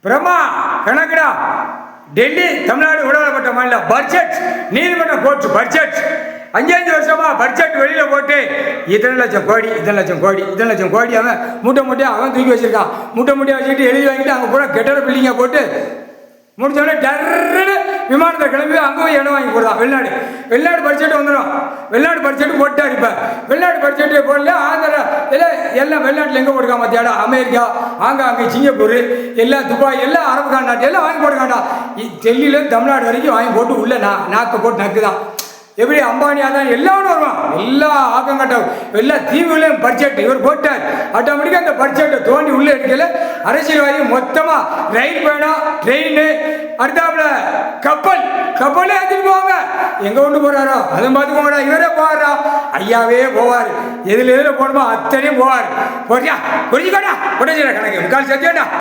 பிரமா கணக்குடா. டெல்லி தமிழ்நாடு விடுதலைப்பட்ட மாநில பட்ஜெட் நீதிமன்ற கோர்ட் பட்ஜெட் 5 வருஷமா பட்ஜெட் வெளியில போட்டு இத்தனை லட்சம் கோடி இத்தனை லட்சம் கோடி இத்தனை லட்சம் கோடி அவன் மூட்டை மூட்டையாக அவன் தூக்கி வச்சிருக்கான். மூட்டை மூட்டையாக வச்சுக்கிட்டு எழுதி வாங்கிட்டு அங்கே பூரா கெட்டட பில்டிங்கை போட்டு முடிச்சோடனே டர்ன்னு விமானத்தை கிளம்பி அங்கே போய் இடம் வாங்கி போடுறான். வெளிநாடு பட்ஜெட் வந்துடும். வெளிநாடு பட்ஜெட் போட்டார். இப்போ வெளிநாடு பட்ஜெட்டே போடல. ஆந்திரா எல்லாம் வெளிநாட்டில் எங்கே போட்டுருக்கான் மத்தியாடா? அமெரிக்கா, அங்கே சிங்கப்பூர், எல்லாம் துபாய், எல்லாம் அரபு நாட்டு எல்லாம் வாங்கி போட்டுக்காண்டா. டெல்லியிலேருந்து தமிழ்நாடு வரைக்கும் வாங்கி போட்டு உள்ள நாக்கை போட்டு நக்குதான். எப்படி அம்பானியா தான் எல்லாரும் வருவான். எல்லா ஆக்கங்கட்ட எல்லா தீவுகளையும் பட்ஜெட் இவர் போட்டார். ஆட்டோமேட்டிக்காக அந்த பட்ஜெட்டை தோண்டி உள்ளே எடுக்கல. அரசியல்வாதி மொத்தமாக ரயில் பயணம், ட்ரெயின், அடுத்தாப்புல கப்பலே எடுத்துட்டு போவாங்க. எங்கே கொண்டு போகிறாரோ அதை பார்த்துக்கோங்கடா. இவரே போவாரா? ஐயாவே போவார். எதில் போகணுமோ அத்தனையும் போவார். போறியா புரிஞ்சுக்கடா. உடனே கணக்கு முக்கால் சத்தியண்டா.